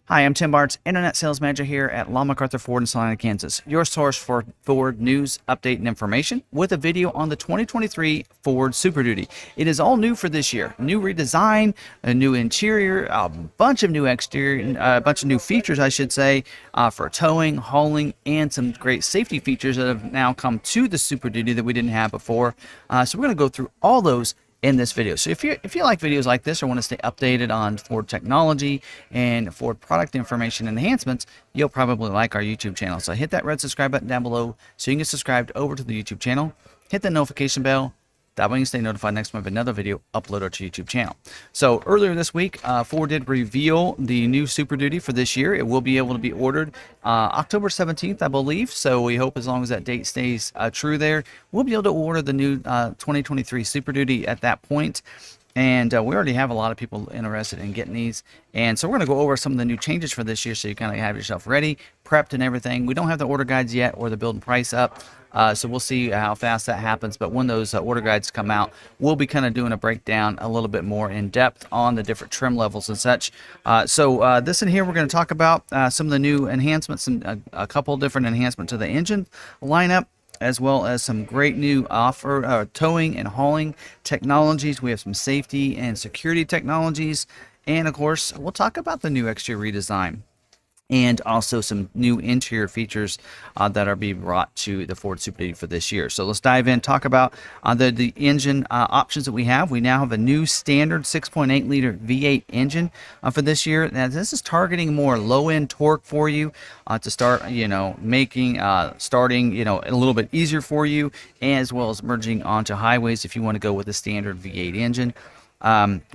Hi, I'm Tim Bartz, Internet Sales Manager here at McArthur Ford in Salina, Kansas, your source for Ford news, update, and information with a video on the 2023 Ford Super Duty. It is all new for this year. New redesign, a new interior, a bunch of new exterior, a bunch of new features, I should say, for towing, hauling, and some great safety features that have now come to the Super Duty that we didn't have before. So we're going to go through all those in this video. So if you like videos like this or want to stay updated on Ford technology and Ford product information enhancements, you'll probably like our YouTube channel. So hit that red subscribe button down below so you can get subscribed over to the YouTube channel. Hit the notification bell. That way you can stay notified next time we have another video uploaded to YouTube channel. So earlier this week, Ford did reveal the new Super Duty for this year. It will be able to be ordered October 17th, I believe. So we hope as long as that date stays true there, we'll be able to order the new 2023 Super Duty at that point. And we already have a lot of people interested in getting these. And so we're going to go over some of the new changes for this year so you kind of have yourself ready, prepped and everything. We don't have the order guides yet or the build and price up. So we'll see how fast that happens. But when those order guides come out, we'll be kind of doing a breakdown a little bit more in depth on the different trim levels and such. So this in here, we're going to talk about some of the new enhancements and a couple different enhancements to the engine lineup, as well as some great new towing and hauling technologies. We have some safety and security technologies. And of course, we'll talk about the new exterior redesign and also some new interior features that are being brought to the Ford Super Duty for this year. So let's dive in, talk about the engine options that we have. We now have a new standard 6.8 liter V8 engine for this year. Now this is targeting more low-end torque for you to start, making starting, a little bit easier for you, as well as merging onto highways if you want to go with a standard V8 engine.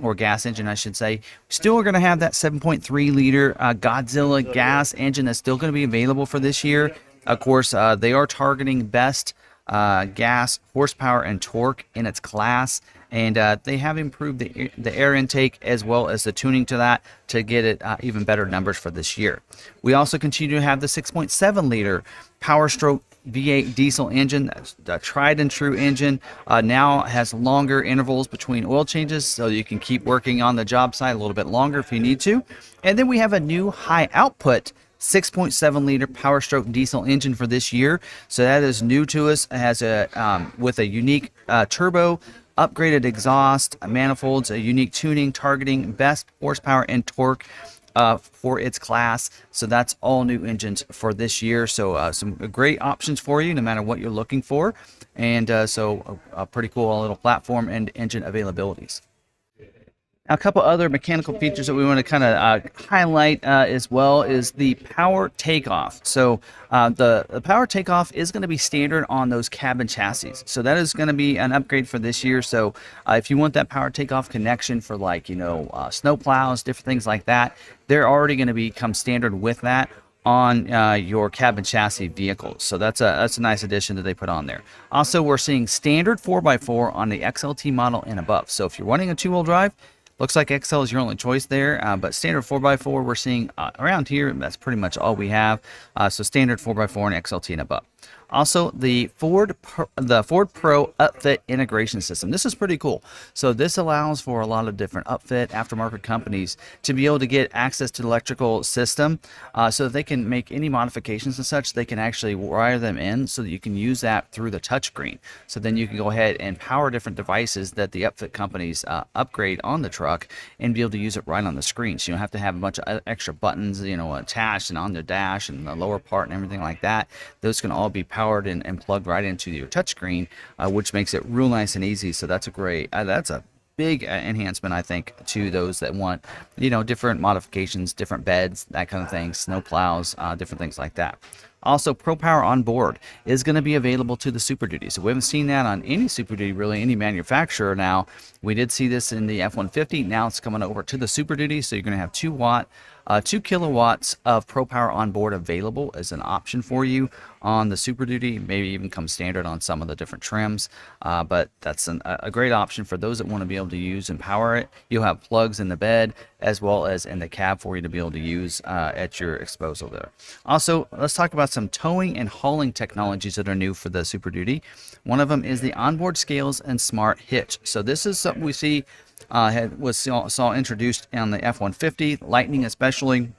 Or gas engine, I should say. Still are going to have that 7.3 liter Godzilla gas engine that's still going to be available for this year. Of course, they are targeting best gas horsepower and torque in its class, and they have improved the air intake as well as the tuning to that to get it even better numbers for this year. We also continue to have the 6.7 liter Power Stroke V8 diesel engine. The tried and true engine now has longer intervals between oil changes, so you can keep working on the job site a little bit longer if you need to. And then we have a new high output 6.7 liter Power Stroke diesel engine for this year. So that is new to us. It has a with a unique turbo, upgraded exhaust, manifolds, a unique tuning targeting best horsepower and torque for its class. So that's all new engines for this year. So some great options for you no matter what you're looking for. And so a pretty cool little platform and engine availabilities. Now, a couple other mechanical features that we want to kind of highlight as well is the power takeoff. So the power takeoff is going to be standard on those cabin chassis. So that is going to be an upgrade for this year. So if you want that power takeoff connection for snow plows, different things like that, they're already going to become standard with that on your cabin chassis vehicles. So that's a nice addition that they put on there. Also, we're seeing standard 4x4 on the XLT model and above. So if you're running a two-wheel drive, looks like XL is your only choice there, but standard 4x4 we're seeing around here. That's pretty much all we have. So standard 4x4 and XLT and above. Also, the Ford Pro upfit integration system. This is pretty cool. So this allows for a lot of different upfit aftermarket companies to be able to get access to the electrical system so that they can make any modifications and such. They can actually wire them in so that you can use that through the touchscreen. So then you can go ahead and power different devices that the upfit companies upgrade on the truck and be able to use it right on the screen. So you don't have to have a bunch of extra buttons, attached and on the dash and the lower part and everything like that. Those can all be powered and plugged right into your touchscreen, which makes it real nice and easy. So that's a big enhancement, I think, to those that want, different modifications, different beds, that kind of thing, snow plows, different things like that. Also, Pro Power on board is going to be available to the Super Duty. So we haven't seen that on any Super Duty, really, any manufacturer now. We did see this in the F-150. Now it's coming over to the Super Duty. So you're going to have 2 kilowatts of Pro Power on board available as an option for you on the Super Duty. Maybe even come standard on some of the different trims. But that's a great option for those that want to be able to use and power it. You'll have plugs in the bed as well as in the cab for you to be able to use at your disposal there. Also, let's talk about some towing and hauling technologies that are new for the Super Duty. One of them is the onboard scales and smart hitch. So this is something we see saw introduced on the F-150, Lightning especially.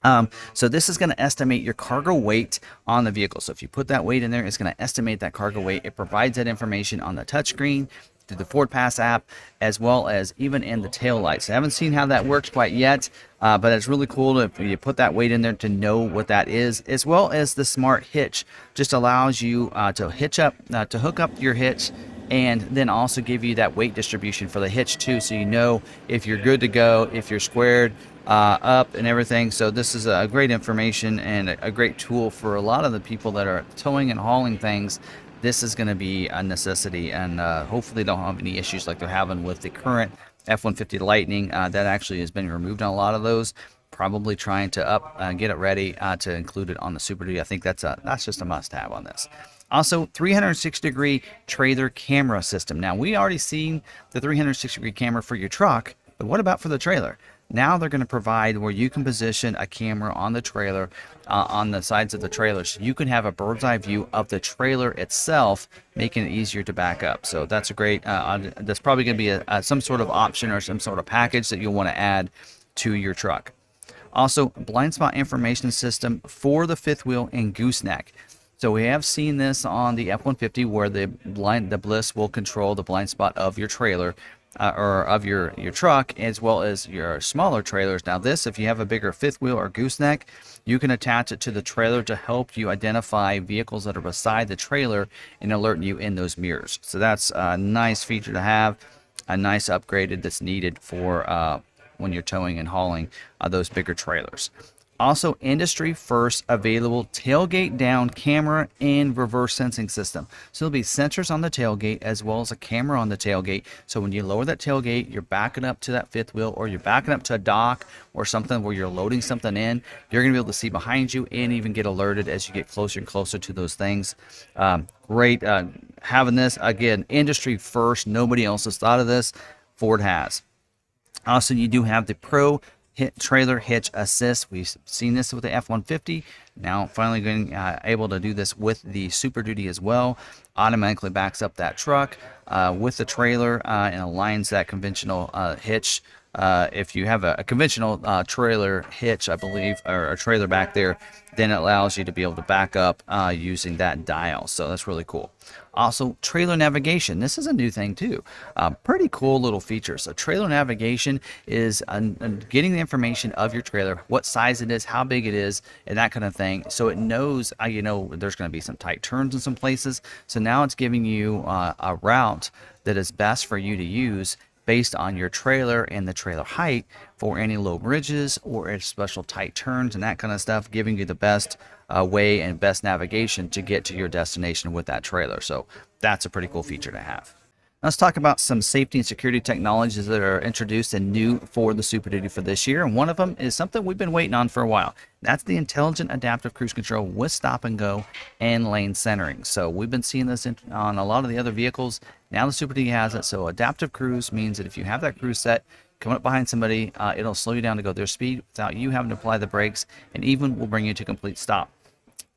So this is going to estimate your cargo weight on the vehicle. So if you put that weight in there, it's going to estimate that cargo weight. It provides that information on the touchscreen through the FordPass app, as well as even in the tail lights. I haven't seen how that works quite yet, but it's really cool if you put that weight in there to know what that is, as well as the smart hitch. Just allows you to hitch up, to hook up your hitch, and then also give you that weight distribution for the hitch too, so you know if you're good to go, if you're squared up and everything. So this is a great information and a great tool for a lot of the people that are towing and hauling things. This is going to be a necessity, and hopefully don't have any issues like they're having with the current F-150 Lightning. That actually has been removed on a lot of those. Probably trying to get it ready to include it on the Super Duty. I think that's just a must-have on this. Also, 360-degree trailer camera system. Now, we already seen the 360-degree camera for your truck, but what about for the trailer? Now they're going to provide where you can position a camera on the trailer, on the sides of the trailer, so you can have a bird's eye view of the trailer itself, making it easier to back up. So that's a great, that's probably going to be some sort of option or some sort of package that you'll want to add to your truck. Also, blind spot information system for the fifth wheel and gooseneck. So we have seen this on the F-150 where the Bliss will control the blind spot of your trailer or of your truck, as well as your smaller trailers. Now this, if you have a bigger fifth wheel or gooseneck, you can attach it to the trailer to help you identify vehicles that are beside the trailer and alert you in those mirrors. So that's a nice feature to have, a nice upgraded that's needed for when you're towing and hauling those bigger trailers. Also, industry first available tailgate down camera and reverse sensing system. So there'll be sensors on the tailgate as well as a camera on the tailgate. So when you lower that tailgate, you're backing up to that fifth wheel, or you're backing up to a dock or something where you're loading something in, you're going to be able to see behind you and even get alerted as you get closer and closer to those things. Great having this. Again, industry first. Nobody else has thought of this. Ford has. Also, you do have the Pro Trailer Hitch Assist. We've seen this with the F-150. Now, finally getting able to do this with the Super Duty as well. Automatically backs up that truck with the trailer and aligns that conventional hitch. If you have a conventional trailer hitch, I believe, or a trailer back there, then it allows you to be able to back up using that dial. So that's really cool. Also, trailer navigation. This is a new thing too. Pretty cool little feature. So trailer navigation is getting the information of your trailer, what size it is, how big it is, and that kind of thing. So it knows, there's going to be some tight turns in some places. So now it's giving you a route that is best for you to use based on your trailer and the trailer height for any low bridges or special tight turns and that kind of stuff, giving you the best way and best navigation to get to your destination with that trailer. So that's a pretty cool feature to have. Let's talk about some safety and security technologies that are introduced and new for the Super Duty for this year. And one of them is something we've been waiting on for a while. That's the intelligent adaptive cruise control with stop and go and lane centering. So we've been seeing this on a lot of the other vehicles. Now the Super Duty has it. So adaptive cruise means that if you have that cruise set, coming up behind somebody, it'll slow you down to go their speed without you having to apply the brakes, and even will bring you to complete stop.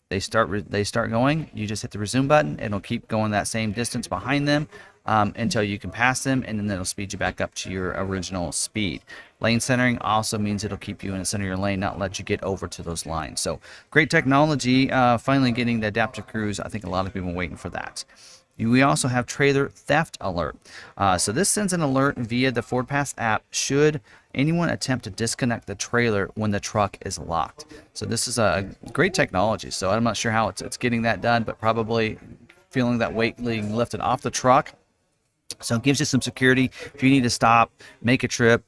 They start going, you just hit the resume button, and it'll keep going that same distance behind them until you can pass them, and then it'll speed you back up to your original speed. Lane centering also means it'll keep you in the center of your lane, not let you get over to those lines. So great technology, finally getting the adaptive cruise. I think a lot of people are waiting for that. We also have trailer theft alert. So this sends an alert via the FordPass app should anyone attempt to disconnect the trailer when the truck is locked. So this is a great technology. So I'm not sure how it's getting that done, but probably feeling that weight being lifted off the truck. So it gives you some security. If you need to stop, make a trip,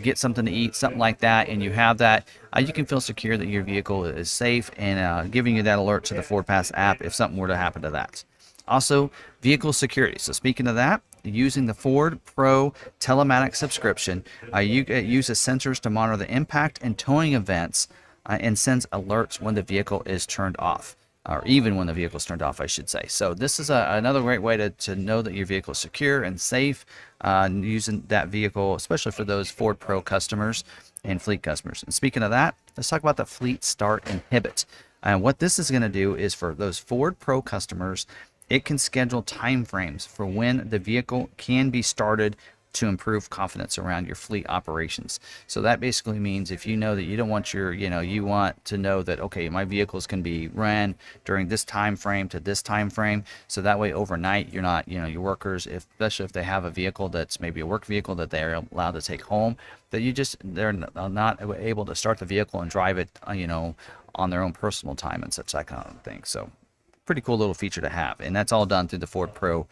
get something to eat, something like that, and you have that, you can feel secure that your vehicle is safe and giving you that alert to the FordPass app if something were to happen to that. Also, vehicle security. So speaking of that, using the Ford Pro telematics subscription, you uses sensors to monitor the impact and towing events and sends alerts when the vehicle is turned off, or even when the vehicle is turned off, I should say. So this is another great way to know that your vehicle is secure and safe using that vehicle, especially for those Ford Pro customers and fleet customers. And speaking of that, let's talk about the Fleet Start Inhibit. And what this is going to do is for those Ford Pro customers, it can schedule time frames for when the vehicle can be started to improve confidence around your fleet operations. So that basically means if you know that you don't want your, you want to know that, okay, my vehicles can be ran during this time frame to this time frame. So that way overnight, you're not, your workers, especially if they have a vehicle that's maybe a work vehicle that they're allowed to take home, that they're not able to start the vehicle and drive it, on their own personal time and such, that kind of thing. So pretty cool little feature to have, and that's all done through the Ford Pro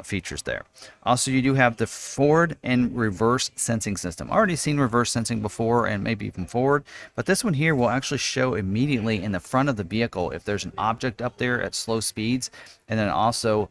features there. Also, you do have the forward and reverse sensing system. Already seen reverse sensing before and maybe even forward, but this one here will actually show immediately in the front of the vehicle if there's an object up there at slow speeds, and then also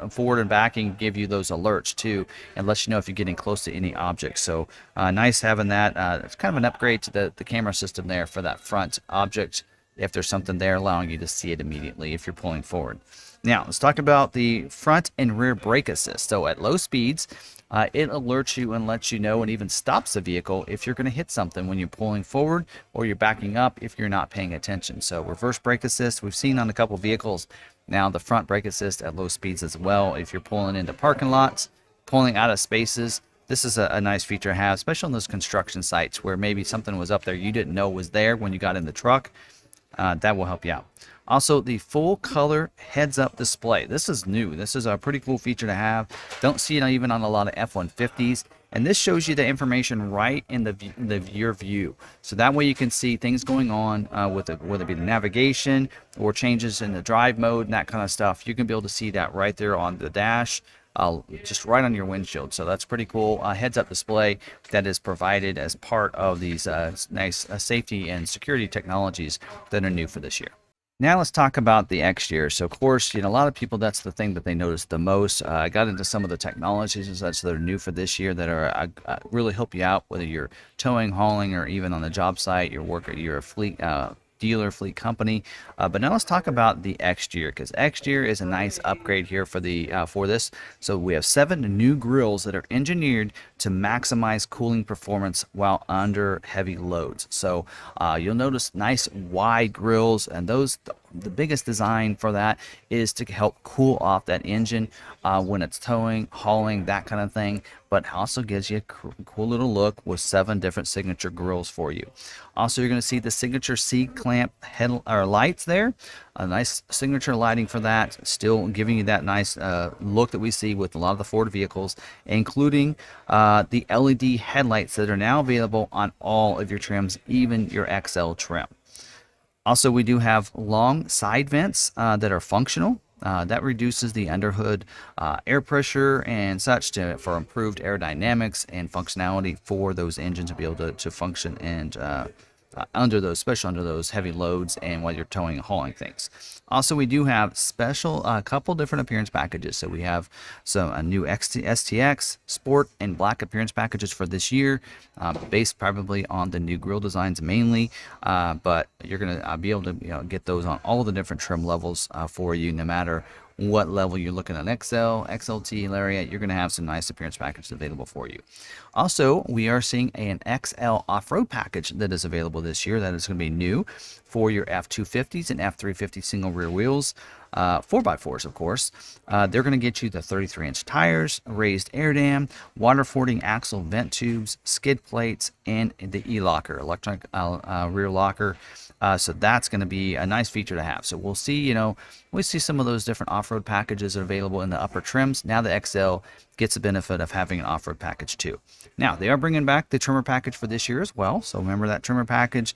forward and backing give you those alerts too, and lets you know if you're getting close to any object. So nice having that. It's kind of an upgrade to the camera system there for that front object, if there's something there, allowing you to see it immediately if you're pulling forward. Now, let's talk about the front and rear brake assist. So at low speeds, it alerts you and lets you know and even stops the vehicle if you're going to hit something when you're pulling forward or you're backing up if you're not paying attention. So reverse brake assist, we've seen on a couple vehicles. Now the front brake assist at low speeds as well. If you're pulling into parking lots, pulling out of spaces, this is a nice feature to have, especially on those construction sites where maybe something was up there you didn't know was there when you got in the truck. That will help you out. Also, the full color heads-up display. This is new. This is a pretty cool feature to have. Don't see it even on a lot of F-150s. And this shows you the information right in your view. So that way you can see things going on whether it be the navigation or changes in the drive mode and that kind of stuff. You can be able to see that right there on the dash. Just right on your windshield. So that's pretty cool. Heads-up display that is provided as part of these nice safety and security technologies that are new for this year. Now let's talk about the exterior. So of course, a lot of people, that's the thing that they notice the most. I got into some of the technologies and such that are new for this year that are really help you out, whether you're towing, hauling, or even on the job site, you're a fleet dealer, fleet company. But now let's talk about the exterior, because exterior is a nice upgrade here for this. So we have 7 new grills that are engineered to maximize cooling performance while under heavy loads. So you'll notice nice wide grills, and the biggest design for that is to help cool off that engine when it's towing, hauling, that kind of thing, but also gives you a cool little look with 7 different signature grills for you. Also, you're going to see the signature C-clamp lights there. A nice signature lighting for that, still giving you that nice look that we see with a lot of the Ford vehicles, including the LED headlights that are now available on all of your trims, even your XL trim. Also, we do have long side vents that are functional. That reduces the underhood air pressure and such for improved aerodynamics and functionality for those engines to be able to function and especially under those heavy loads and while you're towing and hauling things. Also, we do have a couple different appearance packages. So we have a new STX, Sport, and Black appearance packages for this year, based probably on the new grille designs mainly. But you're going to be able to get those on all of the different trim levels for you, no matter what level you're looking at. XL, XLT, Lariat, you're going to have some nice appearance packages available for you. Also, we are seeing an XL off-road package that is available this year that is going to be new for your F250s and F350 single rear wheels. 4x4s, of course. They're going to get you the 33-inch tires, raised air dam, water fording axle vent tubes, skid plates, and the e-locker, electronic rear locker. So that's going to be a nice feature to have. So we'll see, we see some of those different off-road packages are available in the upper trims. Now the XL gets the benefit of having an off-road package too. Now, they are bringing back the trimmer package for this year as well. So remember, that trimmer package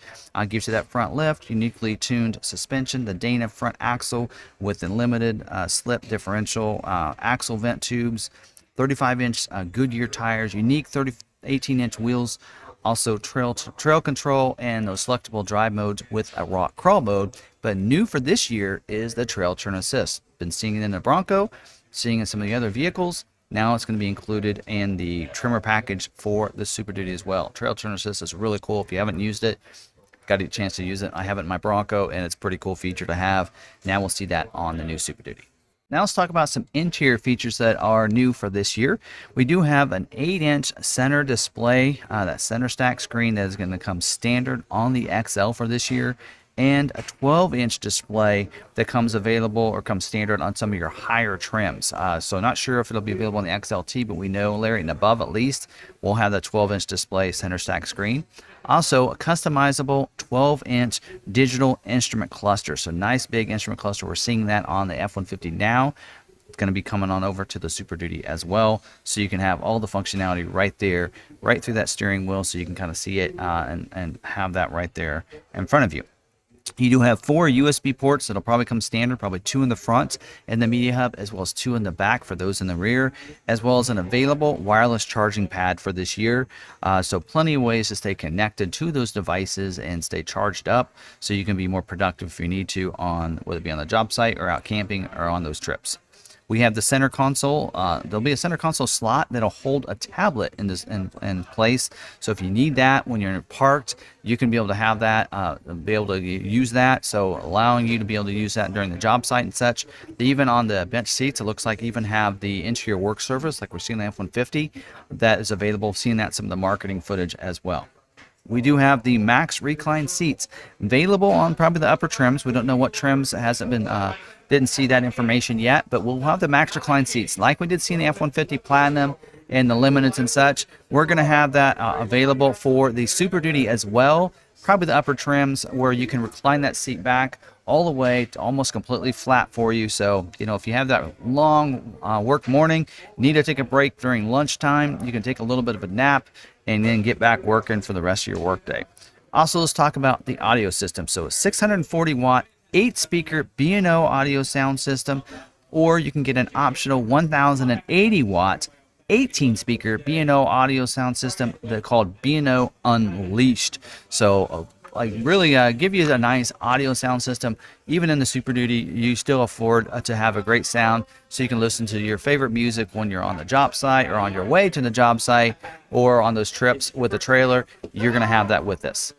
gives you that front lift, uniquely tuned suspension, the Dana front axle with unlimited slip differential, axle vent tubes, 35-inch Goodyear tires, unique 18-inch wheels, also trail control, and those selectable drive modes with a rock crawl mode. But new for this year is the trail turn assist. Been seeing it in the Bronco, seeing it in some of the other vehicles. Now it's going to be included in the trimmer package for the Super Duty as well. Trail turn assist is really cool. If you haven't used it, got a chance to use it. I have it in my Bronco, and it's a pretty cool feature to have. Now we'll see that on the new Super Duty. Now let's talk about some interior features that are new for this year. We do have an 8-inch center display, that center stack screen that is going to come standard on the XL for this year. and a 12-inch display that comes available or comes standard on some of your higher trims. So not sure if it'll be available on the XLT, but we know, Larry, and above at least, we'll have the 12-inch display center stack screen. Also, a customizable 12-inch digital instrument cluster. So nice big instrument cluster. We're seeing that on the F-150 now. It's going to be coming on over to the Super Duty as well. So you can have all the functionality right there, right through that steering wheel, so you can kind of see it and have that right there in front of you. You do have 4 USB ports that'll probably come standard, probably 2 in the front in the media hub, as well as 2 in the back for those in the rear, as well as an available wireless charging pad for this year. So plenty of ways to stay connected to those devices and stay charged up, so you can be more productive if you need to, on whether it be on the job site or out camping or on those trips. We have the center console. There'll be a center console slot that'll hold a tablet in place. So if you need that when you're parked, you can be able to have that, be able to use that. So allowing you to be able to use that during the job site and such. Even on the bench seats, it looks like even have the interior work surface like we're seeing the F-150 that is available. Seeing that some of the marketing footage as well. We do have the Max recline seats available on probably the upper trims. We don't know what trims. It hasn't been didn't see that information yet, but we'll have the Max recline seats like we did see in the F-150 Platinum and the Limiteds and such. We're going to have that available for the Super Duty as well. Probably the upper trims where you can recline that seat back all the way to almost completely flat for you. So, you know, if you have that long work morning, need to take a break during lunchtime, you can take a little bit of a nap and then get back working for the rest of your workday. Also, let's talk about the audio system. So a 640 watt, 8-speaker B&O audio sound system, or you can get an optional 1080 watt, 18-speaker B&O audio sound system that's called B&O Unleashed. So like really give you a nice audio sound system. Even in the Super Duty, you still afford to have a great sound, so you can listen to your favorite music when you're on the job site or on your way to the job site or on those trips with the trailer. You're going to have that with this.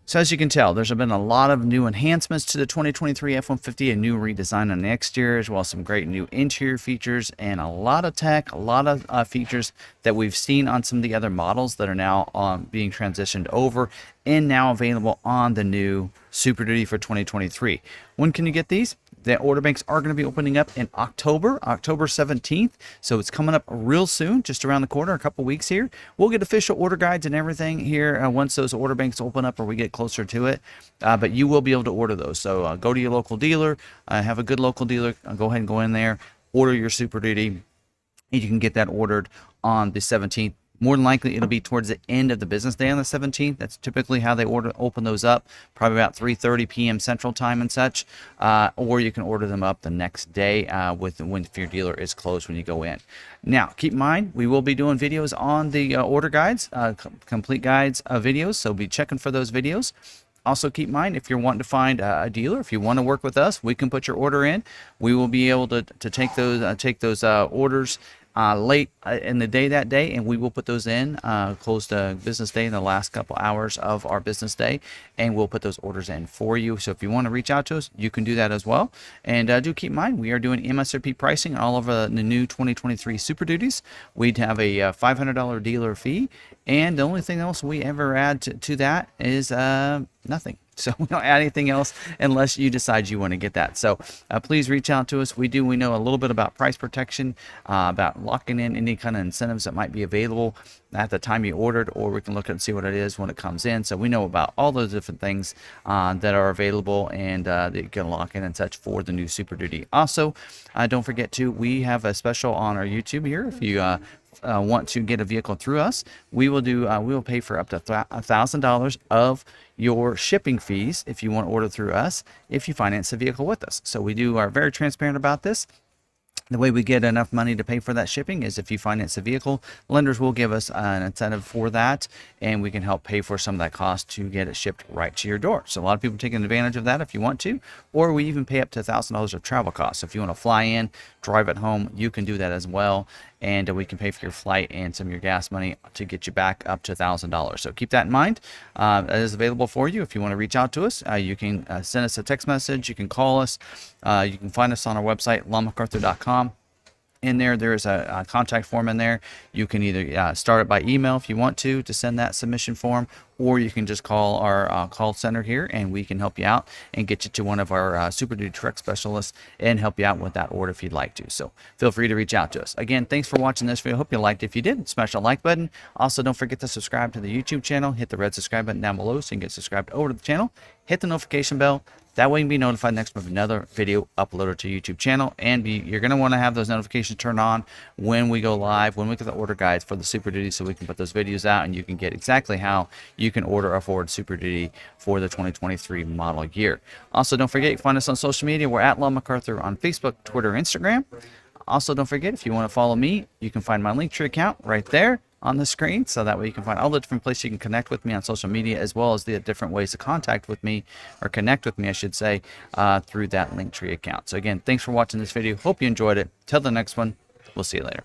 So as you can tell, there's been a lot of new enhancements to the 2023 F-150, a new redesign on the exterior, as well as some great new interior features and a lot of tech, a lot of features that we've seen on some of the other models that are now being transitioned over and now available on the new Super Duty for 2023. When can you get these? The order banks are going to be opening up in October 17th. So it's coming up real soon, just around the corner, a couple weeks here. We'll get official order guides and everything here once those order banks open up or we get closer to it. But you will be able to order those. So go to your local dealer, have a good local dealer, go ahead and go in there, order your Super Duty, and you can get that ordered on the 17th. More than likely, it'll be towards the end of the business day on the 17th. That's typically how they open those up, probably about 3:30 p.m. Central Time and such. Or you can order them up the next day if your dealer is closed when you go in. Now, keep in mind, we will be doing videos on the order guides, complete guides videos, so be checking for those videos. Also, keep in mind, if you're wanting to find a dealer, if you want to work with us, we can put your order in. We will be able to take those orders late in the day that day, and we will put those in close to business day in the last couple hours of our business day, and we'll put those orders in for you. So if you want to reach out to us, you can do that as well. And do keep in mind, we are doing MSRP pricing on all of the new 2023 Super Duties. We'd have a $500 dealer fee, and the only thing else we ever add to that is nothing. So we don't add anything else unless you decide you want to get that. So please reach out to us. We know a little bit about price protection, about locking in any kind of incentives that might be available at the time you ordered, or we can look and see what it is when it comes in. So we know about all those different things that are available and that you can lock in and such for the new Super Duty. Also, don't forget we have a special on our YouTube here. If you want to get a vehicle through us, we will pay for up to $1,000 of your shipping fees if you want to order through us, if you finance the vehicle with us. So we are very transparent about this. The way we get enough money to pay for that shipping is if you finance the vehicle, lenders will give us an incentive for that, and we can help pay for some of that cost to get it shipped right to your door. So a lot of people are taking advantage of that if you want to, or we even pay up to $1,000 of travel costs. So if you want to fly in, drive it home, you can do that as well, and we can pay for your flight and some of your gas money to get you back up to $1,000. So keep that in mind. It is available for you. If you want to reach out to us, you can send us a text message, you can call us, you can find us on our website, McArthur.com. in there, there is a contact form in there. You can either start it by email if you want to send that submission form, or you can just call our call center here and we can help you out and get you to one of our Super Duty truck specialists and help you out with that order if you'd like to. So feel free to reach out to us. Again, thanks for watching this video. Hope you liked it. If you did, smash the like button. Also, don't forget to subscribe to the YouTube channel. Hit the red subscribe button down below so you can get subscribed over to the channel. Hit the notification bell. That way you can be notified next time of another video uploaded to YouTube channel. And you're going to want to have those notifications turned on when we go live, when we get the order guides for the Super Duty, so we can put those videos out and you can get exactly how you can order a Ford Super Duty for the 2023 model year. Also, don't forget, you can find us on social media. We're at McArthur on Facebook, Twitter, Instagram. Also, don't forget, if you want to follow me, you can find my Linktree account right there on the screen, so that way you can find all the different places you can connect with me on social media, as well as the different ways to contact with me, or connect with me I should say, through that Linktree account. So again, thanks for watching this video. Hope you enjoyed it. Till the next one, we'll see you later.